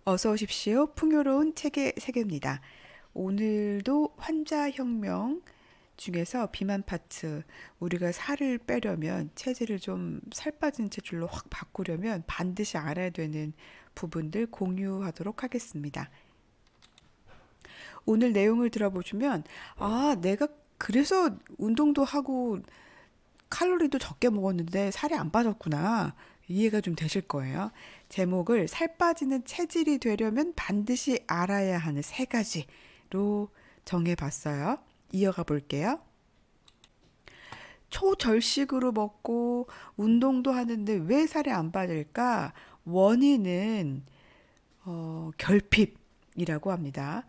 어서 오십시오. 풍요로운 책의 세계입니다. 오늘도 환자혁명 중에서 비만 파트, 우리가 살을 빼려면 체질을 좀 살 빠진 체질로 확 바꾸려면 반드시 알아야 되는 부분들 공유하도록 하겠습니다. 오늘 내용을 들어보시면, 내가 그래서 운동도 하고 칼로리도 적게 먹었는데 살이 안 빠졌구나. 이해가 좀 되실 거예요. 제목을 살 빠지는 체질이 되려면 반드시 알아야 하는 세 가지로 정해봤어요. 이어가 볼게요. 초절식으로 먹고 운동도 하는데 왜 살이 안 빠질까? 원인은 결핍이라고 합니다.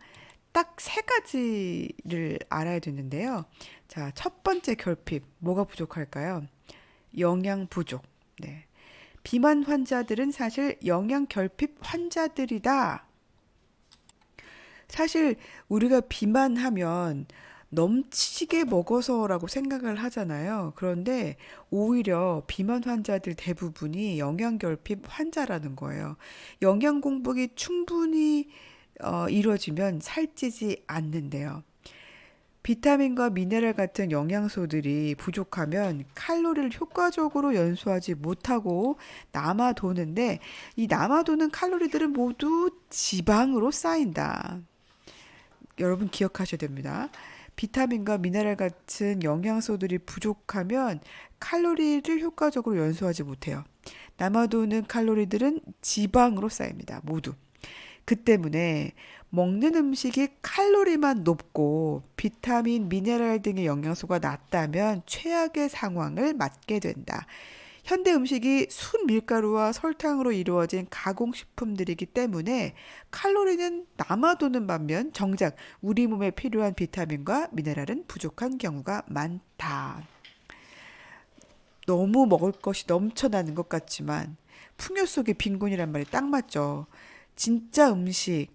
딱 세 가지를 알아야 되는데요. 자, 첫 번째 결핍, 뭐가 부족할까요? 영양 부족. 네. 비만 환자들은 사실 영양 결핍 환자들이다. 사실 우리가 비만하면 넘치게 먹어서라고 생각을 하잖아요. 그런데 오히려 비만 환자들 대부분이 영양 결핍 환자라는 거예요. 영양 공복이 충분히 이루어지면 살찌지 않는데요. 비타민과 미네랄 같은 영양소들이 부족하면 칼로리를 효과적으로 연소하지 못하고 남아도는데 이 남아도는 칼로리들은 모두 지방으로 쌓인다. 여러분 기억하셔야 됩니다. 비타민과 미네랄 같은 영양소들이 부족하면 칼로리를 효과적으로 연소하지 못해요. 남아도는 칼로리들은 지방으로 쌓입니다. 모두. 그 때문에 먹는 음식이 칼로리만 높고 비타민, 미네랄 등의 영양소가 낮다면 최악의 상황을 맞게 된다. 현대 음식이 순 밀가루와 설탕으로 이루어진 가공식품들이기 때문에 칼로리는 남아도는 반면 정작 우리 몸에 필요한 비타민과 미네랄은 부족한 경우가 많다. 너무 먹을 것이 넘쳐나는 것 같지만 풍요 속의 빈곤이란 말이 딱 맞죠. 진짜 음식,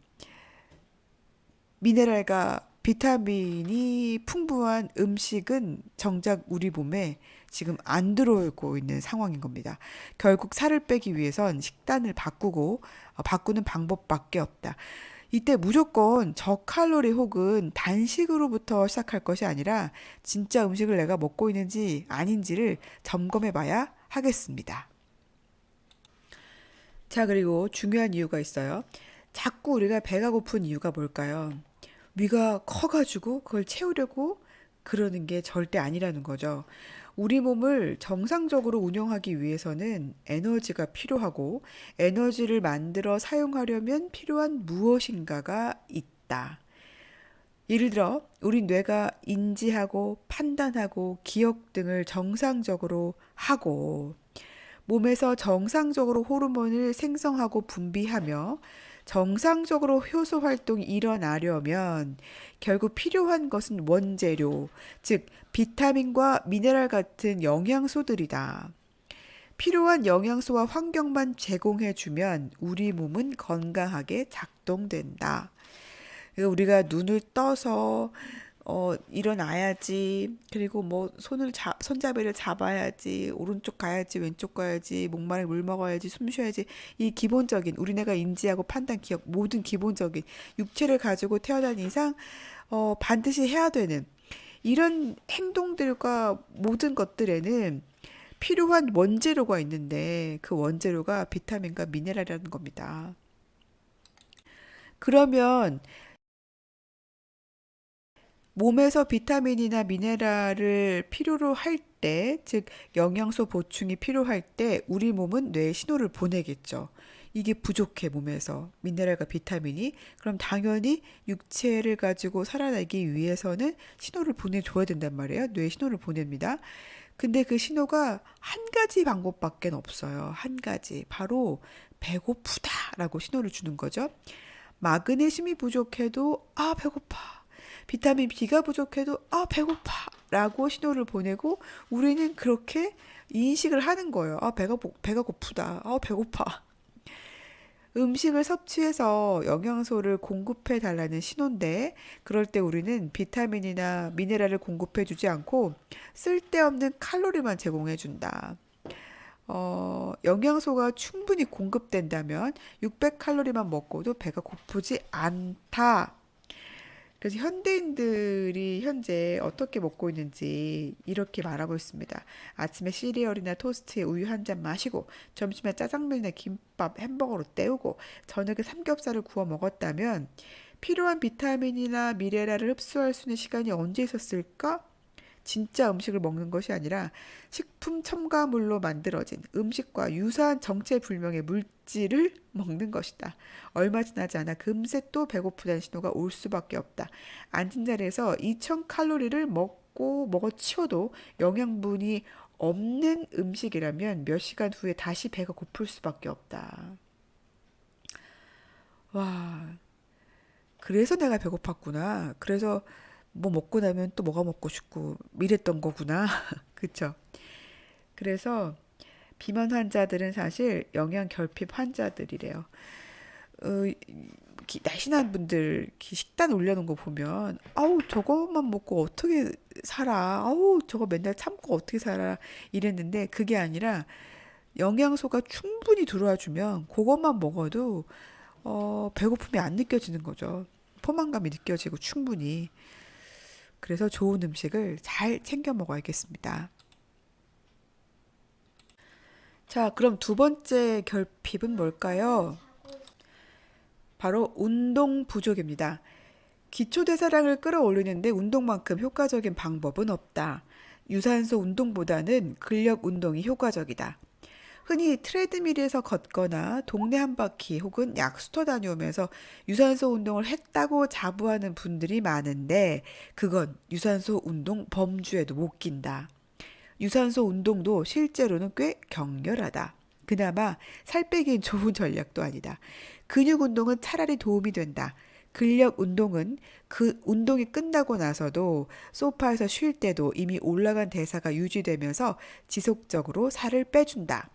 미네랄과 비타민이 풍부한 음식은 정작 우리 몸에 지금 안 들어오고 있는 상황인 겁니다. 결국 살을 빼기 위해선 식단을 바꾸는 방법밖에 없다. 이때 무조건 저칼로리 혹은 단식으로부터 시작할 것이 아니라 진짜 음식을 내가 먹고 있는지 아닌지를 점검해 봐야 하겠습니다. 자, 그리고 중요한 이유가 있어요. 자꾸 우리가 배가 고픈 이유가 뭘까요? 위가 커가지고 그걸 채우려고 그러는 게 절대 아니라는 거죠. 우리 몸을 정상적으로 운영하기 위해서는 에너지가 필요하고 에너지를 만들어 사용하려면 필요한 무엇인가가 있다. 예를 들어, 우리 뇌가 인지하고 판단하고 기억 등을 정상적으로 하고 몸에서 정상적으로 호르몬을 생성하고 분비하며 정상적으로 효소 활동이 일어나려면 결국 필요한 것은 원재료, 즉 비타민과 미네랄 같은 영양소들이다. 필요한 영양소와 환경만 제공해주면 우리 몸은 건강하게 작동된다. 그러니까 우리가 눈을 떠서 일어나야지. 그리고 뭐 손잡이를 잡아야지. 오른쪽 가야지, 왼쪽 가야지. 목마르게 물 먹어야지, 숨 쉬어야지. 이 기본적인 우리네가 인지하고 판단, 기억 모든 기본적인 육체를 가지고 태어난 이상 반드시 해야 되는 이런 행동들과 모든 것들에는 필요한 원재료가 있는데 그 원재료가 비타민과 미네랄이라는 겁니다. 그러면 몸에서 비타민이나 미네랄을 필요로 할 때, 즉 영양소 보충이 필요할 때 우리 몸은 뇌에 신호를 보내겠죠. 이게 부족해 몸에서 미네랄과 비타민이 그럼 당연히 육체를 가지고 살아나기 위해서는 신호를 보내줘야 된단 말이에요. 뇌에 신호를 보냅니다. 근데 그 신호가 한 가지 방법밖에 없어요. 한 가지. 바로 배고프다라고 신호를 주는 거죠. 마그네슘이 부족해도 배고파. 비타민 B가 부족해도 배고파 라고 신호를 보내고 우리는 그렇게 인식을 하는 거예요. 배가 고프다. 배고파. 음식을 섭취해서 영양소를 공급해 달라는 신호인데 그럴 때 우리는 비타민이나 미네랄을 공급해 주지 않고 쓸데없는 칼로리만 제공해 준다. 영양소가 충분히 공급된다면 600칼로리만 먹고도 배가 고프지 않다. 그래서 현대인들이 현재 어떻게 먹고 있는지 이렇게 말하고 있습니다. 아침에 시리얼이나 토스트에 우유 한 잔 마시고, 점심에 짜장면이나 김밥, 햄버거로 때우고, 저녁에 삼겹살을 구워 먹었다면 필요한 비타민이나 미네랄을 흡수할 수 있는 시간이 언제 있었을까? 진짜 음식을 먹는 것이 아니라 식품 첨가물로 만들어진 음식과 유사한 정체불명의 물질을 먹는 것이다. 얼마 지나지 않아 금세 또 배고프다는 신호가 올 수밖에 없다. 앉은 자리에서 2000칼로리를 먹어치워도 영양분이 없는 음식이라면 몇 시간 후에 다시 배가 고플 수밖에 없다. 와, 그래서 내가 배고팠구나. 그래서 뭐 먹고 나면 또 뭐가 먹고 싶고 이랬던 거구나. 그쵸? 그래서 비만 환자들은 사실 영양 결핍 환자들이래요. 어, 날씬한 분들 식단 올려놓은 거 보면 아우 저것만 먹고 어떻게 살아? 아우 저거 맨날 참고 어떻게 살아? 이랬는데 그게 아니라 영양소가 충분히 들어와 주면 그것만 먹어도 배고픔이 안 느껴지는 거죠. 포만감이 느껴지고 충분히. 그래서 좋은 음식을 잘 챙겨 먹어야겠습니다. 자, 그럼 두 번째 결핍은 뭘까요? 바로 운동 부족입니다. 기초대사량을 끌어올리는데 운동만큼 효과적인 방법은 없다. 유산소 운동보다는 근력 운동이 효과적이다. 흔히 트레드밀에서 걷거나 동네 한 바퀴 혹은 약수터 다녀오면서 유산소 운동을 했다고 자부하는 분들이 많은데 그건 유산소 운동 범주에도 못 낀다. 유산소 운동도 실제로는 꽤 격렬하다. 그나마 살 빼기엔 좋은 전략도 아니다. 근육 운동은 차라리 도움이 된다. 근력 운동은 그 운동이 끝나고 나서도 소파에서 쉴 때도 이미 올라간 대사가 유지되면서 지속적으로 살을 빼준다.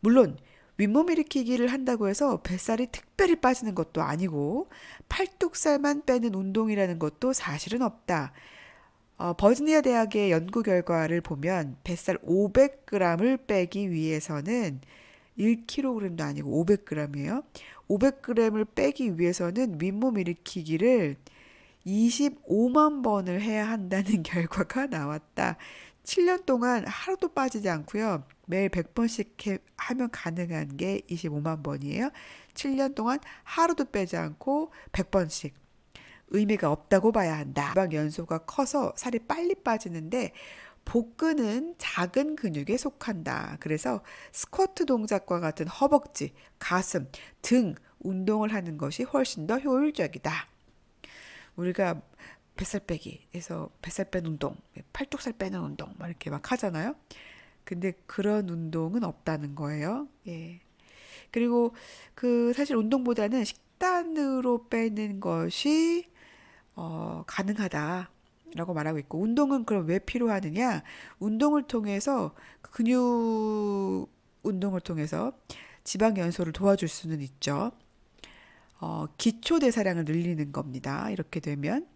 물론 윗몸 일으키기를 한다고 해서 뱃살이 특별히 빠지는 것도 아니고 팔뚝살만 빼는 운동이라는 것도 사실은 없다. 버지니아 대학의 연구 결과를 보면 뱃살 500g을 빼기 위해서는 1kg도 아니고 500g이에요. 500g을 빼기 위해서는 윗몸 일으키기를 25만 번을 해야 한다는 결과가 나왔다. 7년 동안 하루도 빠지지 않고요. 매일 100번씩 하면 가능한 게 25만 번이에요. 7년 동안 하루도 빼지 않고 100번씩. 의미가 없다고 봐야 한다. 지방 연소가 커서 살이 빨리 빠지는데 복근은 작은 근육에 속한다. 그래서 스쿼트 동작과 같은 허벅지, 가슴, 등 운동을 하는 것이 훨씬 더 효율적이다. 우리가 뱃살 빼기에서 뱃살 빼는 운동, 팔뚝살 빼는 운동 막 이렇게 막 하잖아요. 근데 그런 운동은 없다는 거예요. 예. 그리고 그 사실 운동보다는 식단으로 빼는 것이 가능하다라고 말하고 있고, 운동은 그럼 왜 필요하느냐? 운동을 통해서 근육 운동을 통해서 지방 연소를 도와줄 수는 있죠. 기초 대사량을 늘리는 겁니다. 이렇게 되면.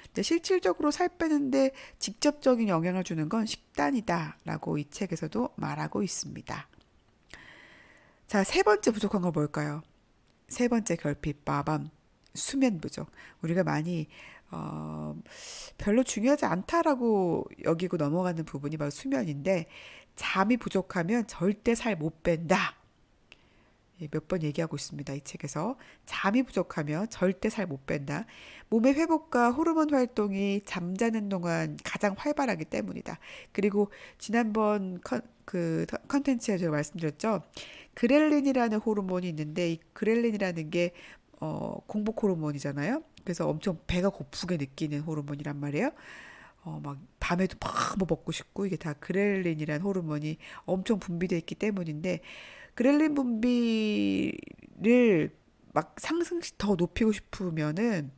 근데 실질적으로 살 빼는데 직접적인 영향을 주는 건 식단이다라고 이 책에서도 말하고 있습니다. 자, 세 번째 부족한 건 뭘까요? 세 번째 결핍, 빠밤, 수면 부족. 우리가 많이 어, 별로 중요하지 않다라고 여기고 넘어가는 부분이 바로 수면인데 잠이 부족하면 절대 살 못 뺀다. 몇 번 얘기하고 있습니다. 이 책에서. 잠이 부족하면 절대 살 못 뺀다. 몸의 회복과 호르몬 활동이 잠자는 동안 가장 활발하기 때문이다. 그리고 지난번 그 컨텐츠에 제가 말씀드렸죠. 그렐린이라는 호르몬이 있는데 이 그렐린이라는 게 공복 호르몬이잖아요. 그래서 엄청 배가 고프게 느끼는 호르몬이란 말이에요. 막 밤에도 막 뭐 먹고 싶고 이게 다 그렐린이라는 호르몬이 엄청 분비되어 있기 때문인데 그렐린 분비를 막 상승시 더 높이고 싶으면은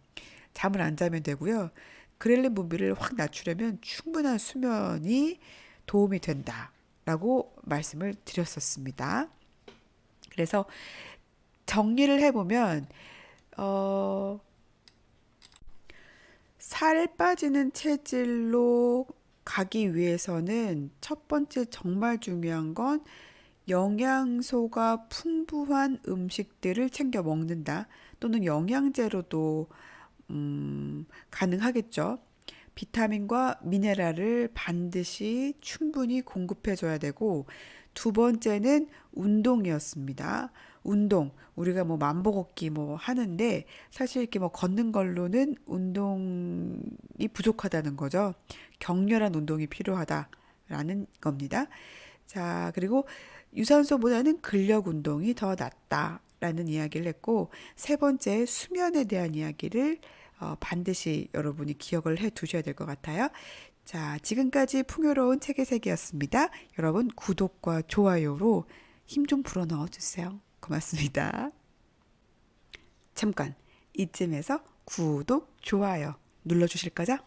잠을 안 자면 되고요. 그렐린 분비를 확 낮추려면 충분한 수면이 도움이 된다라고 말씀을 드렸었습니다. 그래서 정리를 해보면 어, 살 빠지는 체질로 가기 위해서는 첫 번째 정말 중요한 건 영양소가 풍부한 음식들을 챙겨 먹는다. 또는 영양제로도 가능하겠죠. 비타민과 미네랄을 반드시 충분히 공급해줘야 되고, 두 번째는 운동이었습니다. 운동, 우리가 뭐 만보 걷기 뭐 하는데, 사실 이렇게 뭐 걷는 걸로는 운동이 부족하다는 거죠. 격렬한 운동이 필요하다라는 겁니다. 자, 그리고 유산소보다는 근력 운동이 더 낫다라는 이야기를 했고, 세 번째 수면에 대한 이야기를 반드시 여러분이 기억을 해 두셔야 될 것 같아요. 자, 지금까지 풍요로운 책의 세계였습니다. 여러분 구독과 좋아요로 힘 좀 불어 넣어 주세요. 고맙습니다. 잠깐 이쯤에서 구독, 좋아요 눌러 주실 거죠?